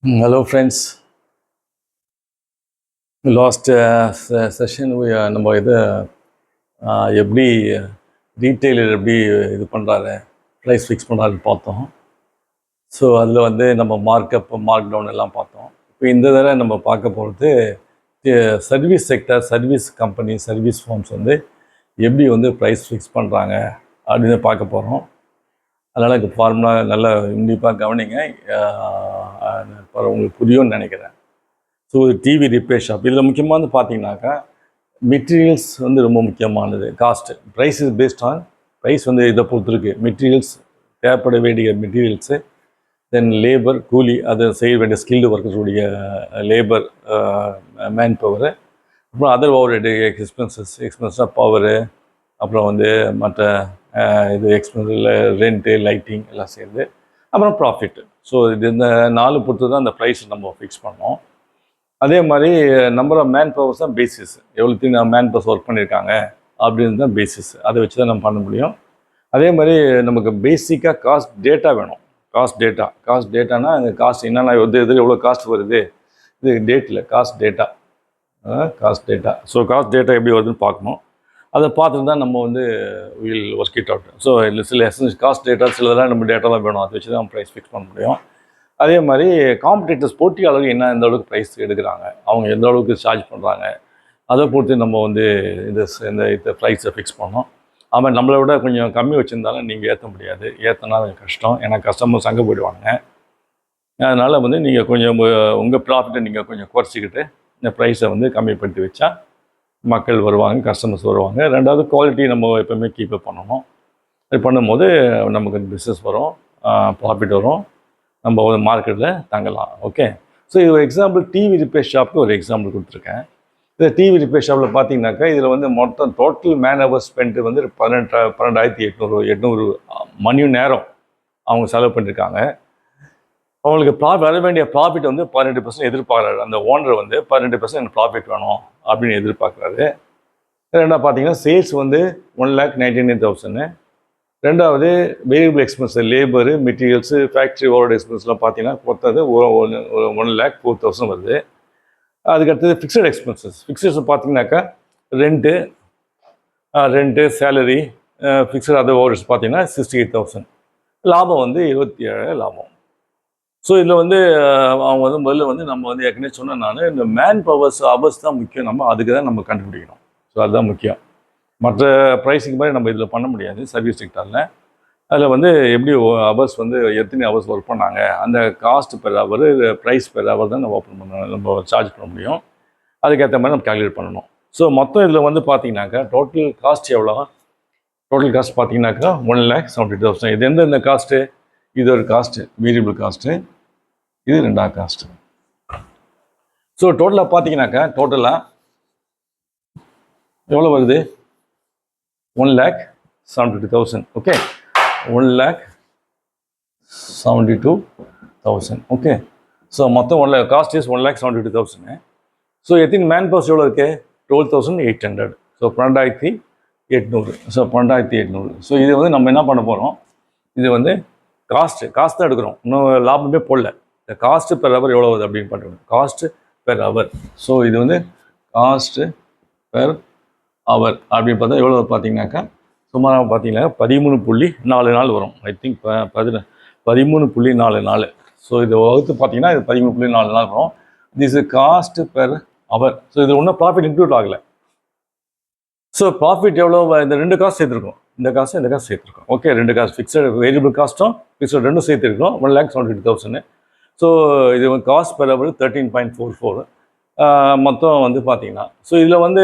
Hello friends. Last session நம்ம இதை எப்படி ரீட்டெயிலர் எப்படி இது பண்ணுறாரு ப்ரைஸ் ஃபிக்ஸ் பண்ணுறாருன்னு பார்த்தோம். ஸோ அதில் வந்து நம்ம மார்க் டவுன் எல்லாம் பார்த்தோம். இப்போ இந்த தடவை நம்ம பார்க்க போகிறது service sector, service company, service firms வந்து எப்படி வந்து ப்ரைஸ் ஃபிக்ஸ் பண்ணுறாங்க அப்படின்னு பார்க்க போகிறோம். அதனால் எனக்கு ஃபார்முலா நல்லா உன்னிப்பாக கவனிங்க, உங்களுக்கு புரியும்னு நினைக்கிறேன். ஸோ டிவி ரிப்பேர் ஷாப் இதில் முக்கியமானது பார்த்தீங்கன்னாக்கா மெட்டீரியல்ஸ் வந்து ரொம்ப முக்கியமானது. Cost price is based on price வந்து இதை பொறுத்திருக்கு. மெட்டீரியல்ஸ், தேவைப்பட வேண்டிய மெட்டீரியல்ஸு, தென் லேபர், கூலி, அதை செய்ய வேண்டிய ஸ்கில்டு ஒர்க்கர்ஸுடைய லேபர், மேன் பவரு, அப்புறம் அதர் ஓவர் எக்ஸ்பென்சஸ்னால் பவரு, அப்புறம் வந்து மற்ற இது எக்ஸ்பென்சில் ரெண்ட்டு, லைட்டிங் எல்லாம் சேர்ந்து, அப்புறம் ப்ராஃபிட்டு. ஸோ இது இந்த 4 பொறுத்து தான் அந்த ப்ரைஸ் நம்ம ஃபிக்ஸ் பண்ணோம். அதே மாதிரி நம்பர் ஆஃப் மேன் பவர்ஸ் தான் பேசிஸ். எவ்வளோத்தையும் மேன் பவர்ஸ் ஒர்க் பண்ணியிருக்காங்க அப்படின்னு தான் பேசிஸ். அதை வச்சு தான் நம்ம பண்ண முடியும். அதே மாதிரி நமக்கு பேசிக்காக காஸ்ட் டேட்டா வேணும். காஸ்ட் டேட்டானா அந்த காஸ்ட் என்னென்ன எதில் எவ்வளோ காஸ்ட் வருது, இது டேட்டில் cost data. So cost data எப்படி வருதுன்னு பார்க்கணும். அதை பார்த்துட்டு தான் நம்ம வந்து will work it out. So இல்லை சில காஸ்ட் டேட்டா சிலதெல்லாம் நம்ம டேட்டாலாம் வேணும். அதை வச்சு தான் ப்ரைஸ் ஃபிக்ஸ் பண்ண முடியும். அதே மாதிரி காம்படிட்டர்ஸ், போட்டியாளர்கள் எந்த அளவுக்கு ப்ரைஸ் எடுக்கிறாங்க, அவங்க எந்த அளவுக்கு சார்ஜ் பண்ணுறாங்க, அதை பொறுத்து நம்ம வந்து இந்த ப்ரைஸை ஃபிக்ஸ் பண்ணோம். ஆமாம், நம்மளை விட கொஞ்சம் கம்மி வச்சுருந்தாலும் நீங்கள் ஏற்ற முடியாது. ஏற்றினா கொஞ்சம் கஷ்டம், ஏன்னா கஸ்டமர் சங்க போயிடுவாங்க. அதனால் வந்து நீங்கள் கொஞ்சம் உங்கள் ப்ராஃபிட்டை நீங்கள் கொஞ்சம் குறைச்சிக்கிட்டு இந்த ப்ரைஸை வந்து கம்மிப்படுத்தி வச்சா மக்கள் வருவாங்க, கஸ்டமர்ஸ் வருவாங்க. ரெண்டாவது குவாலிட்டி நம்ம எப்போவுமே கீப்பப் பண்ணணும். அது பண்ணும்போது நமக்கு பிஸ்னஸ் வரும், ப்ராஃபிட் வரும், நம்ம ஒரு மார்க்கெட்டில் தங்கலாம். ஓகே, ஸோ இது ஒரு எக்ஸாம்பிள். டிவி ரிப்பேர் ஷாப்புக்கு ஒரு எக்ஸாம்பிள் கொடுத்துருக்கேன். இந்த டிவி ரிப்பேர் ஷாப்பில் பார்த்தீங்கன்னாக்கா இதில் வந்து மொத்தம் டோட்டல் மேன் ஹவர் ஸ்பெண்ட் வந்து 12,800 மணி நேரம் அவங்க செலவு பண்ணியிருக்காங்க. அவங்களுக்கு வர வேண்டிய ப்ராஃபிட் வந்து 12% எதிர்பார்க்குறாரு. அந்த ஓனர் வந்து 12% எனக்கு ப்ராஃபிட் வேணும் அப்படின்னு எதிர்பார்க்குறாரு. ரெண்டாவது பார்த்தீங்கன்னா சேல்ஸ் வந்து 1,99,000. ரெண்டாவது variable expense, labour, materials, factory overhead எக்ஸ்பென்ஸ்லாம் பார்த்தீங்கன்னா பொறுத்தது 1,04,000 வருது. அதுக்கடுத்தது ஃபிக்ஸட் எக்ஸ்பென்சஸ் பார்த்தீங்கன்னாக்கா rent, salary, fixed other overheads பார்த்தீங்கன்னா 68,000. லாபம் வந்து 27,000 லாபம். ஸோ இதில் வந்து அவங்க வந்து முதல்ல வந்து நம்ம வந்து ஏற்கனவே சொன்னேன் நான், இந்த மேன் பவர்ஸ் அவர்ஸ் தான் முக்கியம். நம்ம அதுக்கு தான் நம்ம கண்டுபிடிக்கணும். ஸோ அதுதான் முக்கியம். மற்ற ப்ரைஸிங் மாதிரி நம்ம இதில் பண்ண முடியாது சர்வீஸ் செக்டரில். அதில் வந்து எப்படி ஹவர்ஸ் வந்து எத்தனை ஹவர்ஸ் ஒர்க் பண்ணாங்க, அந்த cost per hour, price per hour தான் நம்ம சார்ஜ் பண்ண முடியும். அதுக்கேற்ற மாதிரி நம்ம கால்குலேட் பண்ணணும். ஸோ மொத்தம் இதில் வந்து பார்த்தீங்கன்னாக்கா டோட்டல் காஸ்ட் எவ்வளோ? டோட்டல் காஸ்ட் பார்த்தீங்கன்னாக்கா 1,70,000. இது எந்த காஸ்ட்டு? இது ஒரு காஸ்ட்டு, வேரியபிள் காஸ்ட்டு. இது ரெண்டாவது காஸ்ட்டு. ஸோ டோட்டலாக பார்த்தீங்கன்னாக்கா டோட்டலாக எவ்வளோ வருது? 1,72,000. ஓகே, 1,72,000. ஓகே, ஸோ மொத்தம் காஸ்ட் இஸ் 1,72,000. ஸோ எத்தனை மேன் பவர்ஸ் எவ்வளோ இருக்குது? 12,800. ஸோ 12,800. ஸோ 12,800. ஸோ இது வந்து நம்ம என்ன பண்ண போகிறோம்? இது வந்து காஸ்ட் தான் எடுக்கிறோம், இன்னும் லாபமே போடல. இந்த காஸ்ட்டு பெர் ஹவர் எவ்வளோ வருது அப்படின்னு பண்ணுறோம். Cost per hour. ஸோ இது வந்து காஸ்ட்டு பெர் ஹவர் அப்படின்னு பார்த்தா எவ்வளோ பார்த்தீங்கன்னாக்கா சுமாராக பார்த்தீங்கன்னா 13.44 வரும். I think 13.44. ஸோ இது வகுத்து பார்த்தீங்கன்னா இது 13.44 வரும். This cost per hour. So இது ஒன்றும் ப்ராஃபிட் இன்க்ளூட் ஆகலை. ஸோ ப்ராஃபிட் எவ்வளோ? இந்த ரெண்டு காஸ்ட் சேர்த்துருக்கோம். இந்த காசு சேர்த்துருக்கோம். ஓகே, ரெண்டு காசு ஃபிக்ஸட் வேரியபிள் காஸ்ட்டும் ஃபிக்ஸட் ரெண்டும் சேர்த்துருக்கோம். 1,72,000. ஸோ இது காஸ்ட் பெர் ஹவர் 13.44. மொத்தம் வந்து பார்த்தீங்கன்னா ஸோ இதில் வந்து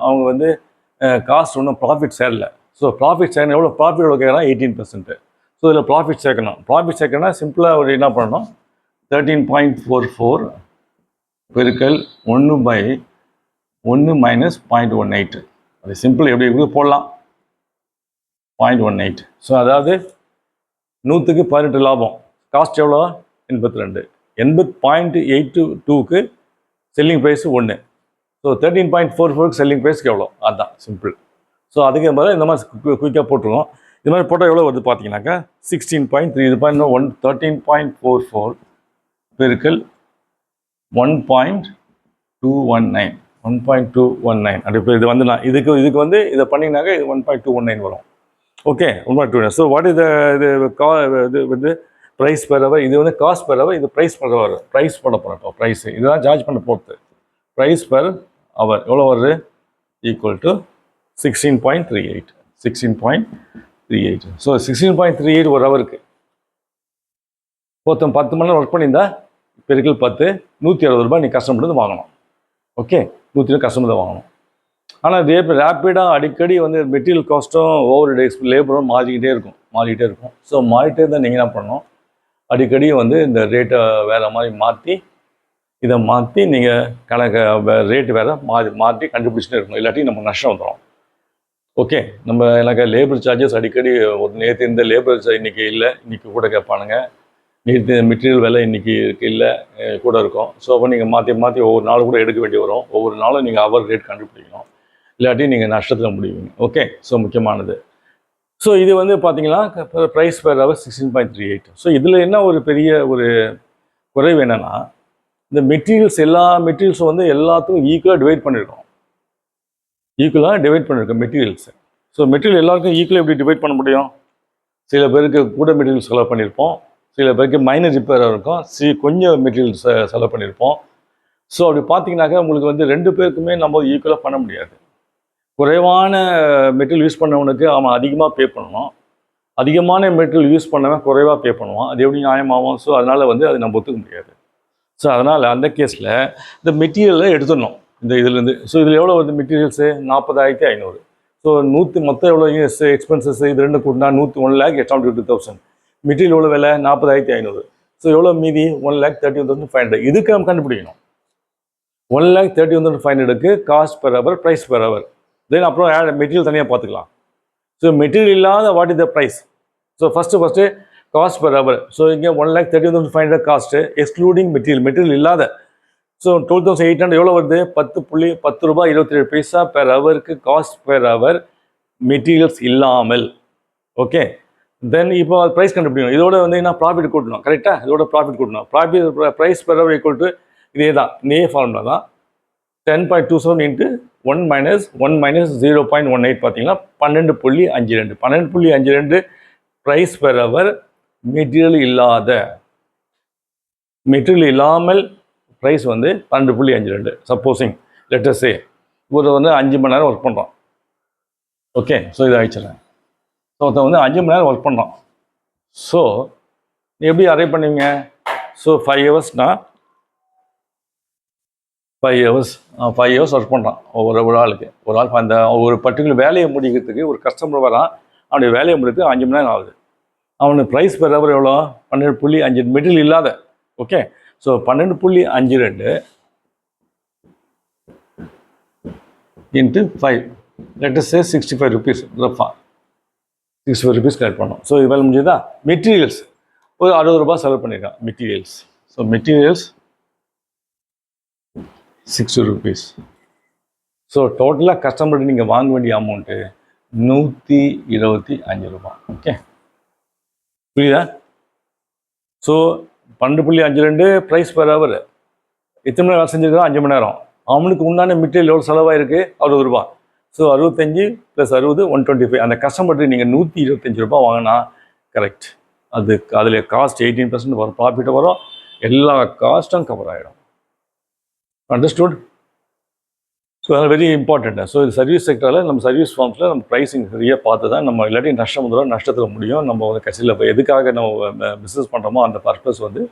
அவங்க வந்து காஸ்ட் ஒன்றும் ப்ராஃபிட் சேரல. ஸோ ப்ராஃபிட் சேர்க்கணும். எவ்வளோ ப்ராஃபிட் எவ்வளோ கேட்குறாங்க? 18%. ஸோ இதில் ப்ராஃபிட் சேர்க்கணும். ப்ராஃபிட் சேர்க்கணும்னா சிம்பிளாக ஒரு என்ன பண்ணணும்? 13.44 பெருக்கல் 1/1 மைனஸ் 0.18. அது சிம்பிள் எப்படி போடலாம்? 0.18. ஸோ அதாவது 100க்கு 18 லாபம். காஸ்ட் எவ்வளோ? 82. 80.82க்கு செல்லிங் ப்ரைஸ் 1. ஸோ 13.44க்கு செல்லிங் ப்ரைஸ்க்கு எவ்வளோ? அதுதான் சிம்பிள். ஸோ அதுக்கு மாதிரி இந்த மாதிரி குயிக்காக போட்டுருவோம். இது மாதிரி போட்டால் எவ்வளோ வருது பார்த்தீங்கன்னாக்கா 16.3. இது பண்ண 13.44 பெருக்கல் 1.219 1.219 அப்படி இப்போ இது வந்து நான் இதுக்கு வந்து இதை பண்ணிங்கனாக்க இது 1.219 வரும். ஓகே 1.2. ஸோ வாட் இஸ் இது இது வந்து ப்ரைஸ் பெர் ஹவர், இது வந்து காஸ்ட் பெர் ஹவர், இது ப்ரைஸ் பெர் ஹவர். ப்ரைஸ் பண்ண போகிறோம் இப்போ ப்ரைஸ் இதுதான் சார்ஜ் பண்ண போகிறது. ப்ரைஸ் பெர் ஹவர் எவ்வளோ வருது? Equal to 16.38 16.38. ஸோ 16.38 ஒரு ஹவருக்கு. ஒருத்தன் 10 மணி நேரம் ஒர்க் பண்ணியிருந்தா பெருக்கல் 10 160 ரூபாய் நீ கஸ்டமர்லேருந்து வாங்கணும். ஓகே 120 கஸ்டமர் தான் வாங்கணும். ஆனால் ரேப்பிடாக அடிக்கடி வந்து மெட்டீரியல் காஸ்ட்டும் ஓவர் டேஸ் லேபரும் மாறிக்கிட்டே இருக்கும். ஸோ மாறிட்டே தான் நீங்கள் என்ன பண்ணணும், அடிக்கடி வந்து இந்த ரேட்டை வேறு மாதிரி மாற்றி இதை மாற்றி நீங்கள் ரேட்டு வேறு மாற்றி கண்டுபிடிச்சிட்டே இருக்கணும். இல்லாட்டி நம்ம நஷ்டம் வந்துடும். ஓகே நம்ம எனக்கு லேபர் சார்ஜஸ் அடிக்கடி ஒரு நேற்று இந்த லேபர் இன்றைக்கி இல்லை, இன்றைக்கி கூட கேட்பானுங்க. நேற்று மெட்டீரியல் விலை இன்றைக்கி இல்லை கூட இருக்கும். ஸோ அப்போ நீங்கள் மாற்றி ஒவ்வொரு நாள் கூட எடுக்க வேண்டி வரும். ஒவ்வொரு நாளும் நீங்கள் அவர் ரேட் கண்டுபிடிக்கணும், இல்லாட்டி நீங்கள் நஷ்டத்தில் முடிவீங்க. ஓகே ஸோ முக்கியமானது. ஸோ இது வந்து பார்த்தீங்கன்னா ப்ரைஸ் பெர் ஹவர் 16.38. ஸோ இதில் என்ன ஒரு பெரிய ஒரு குறைவு என்னென்னா, இந்த மெட்டீரியல்ஸ் எல்லா மெட்டீரியல்ஸும் வந்து எல்லாத்துக்கும் ஈக்குவலாக டிவைட் பண்ணியிருக்கோம் மெட்டீரியல்ஸு. ஸோ மெட்டீரியல் எல்லாருக்கும் ஈக்குவலாக எப்படி டிவைட் பண்ண முடியும்? சில பேருக்கு கூட மெட்டீரியல் செலவு பண்ணியிருப்போம், சில பேருக்கு மைனர் ரிப்பேராக இருக்கும், கொஞ்சம் மெட்டீரியல்ஸ் செலவு பண்ணியிருப்போம். ஸோ அப்படி பார்த்தீங்கன்னாக்கா உங்களுக்கு வந்து 2 பேருக்குமே நம்ம ஈக்குவலாக பண்ண முடியாது. குறைவான மெட்டீரியல் யூஸ் பண்ணவனுக்கு அவன் அதிகமாக பே பண்ணணும், அதிகமான மெட்டீரியல் யூஸ் பண்ணவன் குறைவாக பே பண்ணுவான். அது எப்படி நியாயமாகும்? ஸோ அதனால் வந்து அது நம்ம ஒத்துக்க முடியாது. ஸோ அதனால் அந்த கேஸில் இந்த மெட்டீரியலை எடுத்துடணும் இந்த இதுலேருந்து. ஸோ இதில் எவ்வளோ வருது மெட்டீரியல்ஸு? 40,500. ஸோ மொத்தம் எவ்வளோ எக்ஸ்பென்சஸ் இது 2 கூட்டினா 1,1,72,000. மெட்டீரியல் எவ்வளோ விலை? 40,500. ஸோ எவ்வளோ மீதி? 1,31,500. இதுக்கு நம்ம கண்டுபிடிக்கணும். 1,31,500க்கு cost per hour, price per hour. Then அப்புறம் மெட்டீரியல் தனியாக பார்த்துக்கலாம். ஸோ மெட்டீரியல் இல்லாத what is the price? So first cost per hour. So இங்கே 1,31,500 காஸ்ட்டு எக்ஸ்க்ளூடிங் மெட்டீரியல் இல்லாத. ஸோ 12,800 எவ்வளோ வருது? 10 ரூபாய் 27 பைசா பெர் ஹவருக்கு காஸ்ட் பெர் ஹவர் மெட்டீரியல்ஸ் இல்லாமல். ஓகே தென் இப்போ ப்ரைஸ் கண்டுபிடிக்கணும். இதோட வந்து என்ன ப்ராஃபிட் கூட்டணும். கரெக்டாக இதோட ப்ராஃபிட் கூட்டணும். Price per hour equal to இதே ஃபார்முலா தான் 10.27 இன்ட்டு 1 மைனஸ் 0.18 பார்த்தீங்கன்னா 12.52. 12.52 ப்ரைஸ் பெர் ஹவர் மெட்டீரியல் இல்லாமல் ப்ரைஸ் வந்து 12.52. சப்போஸிங் லெட்டர் சே ஒரு வந்து 5 மணி நேரம் ஒர்க் பண்ணுறோம். ஓகே ஸோ இதை அழிச்சிடறேன். ஸோ ஒருத்தன் வந்து 5 மணி நேரம் ஒர்க் பண்ணுறோம். ஸோ எப்படி அரேஞ்ச் பண்ணுவீங்க? ஸோ 5 ஹவர்ஸ்னால் 5 ஹவர்ஸ் ஒர்க் பண்ணுறான் ஒரு ஆளுக்கு. ஒரு ஆள் அந்த ஒரு பர்டிகுலர் வேலையை முடிக்கிறதுக்கு ஒரு கஸ்டமர் வரான், அவனுடைய வேலையை முடிக்கிறதுக்கு 5 மணி நேரம் ஆகுது. அவனுக்கு ப்ரைஸ் பெர் ஹவர் எவ்வளோ? 12.5 மெட்டீரியல் இல்லாத. Okay so 12.52 into 5 let's say 65 rupees ரஃபா 65 ருபீஸ் கலெக்ட் பண்ணோம். ஸோ இது வேலை முடிஞ்சதா? மெட்டீரியல்ஸ் ஒரு 60 ரூபாய் செலவு பண்ணியிருக்கான் materials. So materials 60 rupees. So டோட்டலாக கஸ்டமர்கிட்ட நீங்கள் வாங்க வேண்டிய அமௌண்ட்டு 125 ரூபாய். ஓகே புரியுதா? So 12.52 price per hour. எத்தனை மணி நேரம் செஞ்சுருக்கான்? 5 மணி நேரம். அவனுக்கு உண்டான மெட்டீரியல் எவ்வளோ செலவாயிருக்கு? 60 ரூபாய். ஸோ 65 + 60 125. அந்த கஸ்டமர்கிட்ட நீங்கள் 125 ரூபாய் வாங்கினா கரெக்ட். அதில் காஸ்ட் 18% வரும், ப்ராஃபிட் வரும், எல்லா காஸ்ட்டும் கவர் ஆகிடும். அண்டர்ஸ்டுட்? ஸோ அது வெரி இம்பார்ட்டண்ட். ஸோ இது சர்வீஸ் செக்டரில் நம்ம சர்வீஸ் ஃபார்ம்ஸில் நம்ம ப்ரைஸிங் சரியாக பார்த்து தான் நம்ம இல்லாட்டி நஷ்டம் வந்துடும், நஷ்டத்தில் முடியும். நம்ம வந்து கடைசியில் இப்போ எதுக்காக நம்ம பிஸ்னஸ் பண்ணுறோமோ அந்த பர்பஸ் வந்து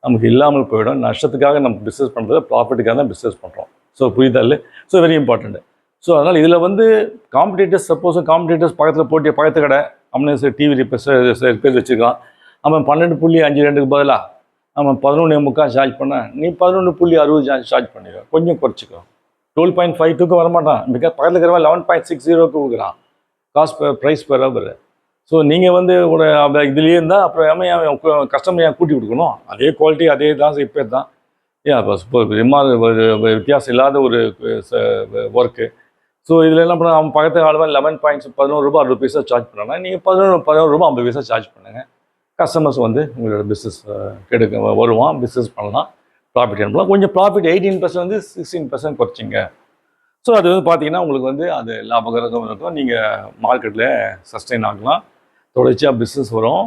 நமக்கு இல்லாமல் போயிடும். நஷ்டத்துக்காக நம்ம பிஸ்னஸ் பண்ணுறது ப்ராஃபிட்டுக்காக தான் பிஸ்னஸ் பண்ணுறோம். ஸோ புரியுதா இல்லை? So very important. ஸோ அதனால் இதில் வந்து காம்படிட்டர்ஸ் பக்கத்தில் பக்கத்து கடை அவனே டிவி ரிப்பேர் வச்சுருக்கான். அவன் 12.52க்கு பதிலாக அவன் 11.75 சார்ஜ் பண்ண, நீ 11.60 சார்ஜ் பண்ணிடுற, கொஞ்சம் குறைச்சிக்கோ. 12.52க்கு வரமாட்டான், பிகாஸ் பக்கத்தில் இருக்கிறவன் 11.60க்கு கொடுக்குறான் cost price per hour. So நீங்கள் வந்து ஒரு இதுலேயே இருந்தால் அப்புறம் கஸ்டமர் ஏன் கூட்டி கொடுக்கணும்? அதே குவாலிட்டி அதே தான் ரிப்பேர் தான். ஏன் வித்தியாசம் இல்லாத ஒரு ஒர்க்கு. ஸோ இதில் என்ன பண்ண, அவன் பக்கத்து ஆளுவன் 11 ரூபாய் 60 பைசா சார்ஜ் பண்ணாங்கன்னா நீங்கள் 11 ரூபாய் 50 பைசா சார்ஜ் பண்ணுங்கள். கஸ்டமர்ஸ் வந்து உங்களோட பிஸ்னஸ் வருவான், பிஸ்னஸ் பண்ணலாம், ப்ராஃபிட் பண்ணலாம். கொஞ்சம் ப்ராஃபிட் 18% வந்து 16% குறைச்சிங்க. ஸோ அது வந்து பார்த்தீங்கன்னா உங்களுக்கு வந்து அது லாபகரமாக இருக்கும். நீங்கள் மார்க்கெட்டில் சஸ்டெயின் ஆகலாம், தொடர்ச்சியாக பிஸ்னஸ் வரும்,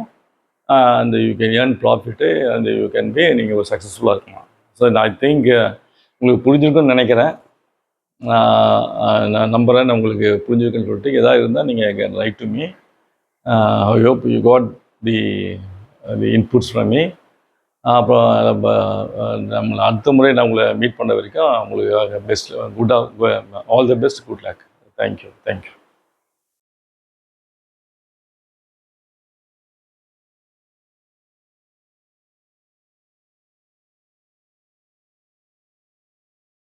அந்த யூ கேன் ஏர்ன் ப்ராஃபிட்டு, அந்த யூ கேன் பி நீங்கள் ஒரு சக்ஸஸ்ஃபுல்லாக இருக்கலாம். ஸோ ஐ திங்க் உங்களுக்கு புரிஞ்சிருக்குன்னு நினைக்கிறேன். நான் நம்புகிறேன் உங்களுக்கு புரிஞ்சிருக்குன்னு சொல்லிட்டு. எதாவது இருந்தால் நீங்கள் can write to me. I hope you got the inputs from me. அப்புறம் நம்மளை அடுத்த முறை நான் உங்களை மீட் பண்ண வரைக்கும் உங்களுக்கு பெஸ்ட், குட்டாக, all the best, good luck. Thank you.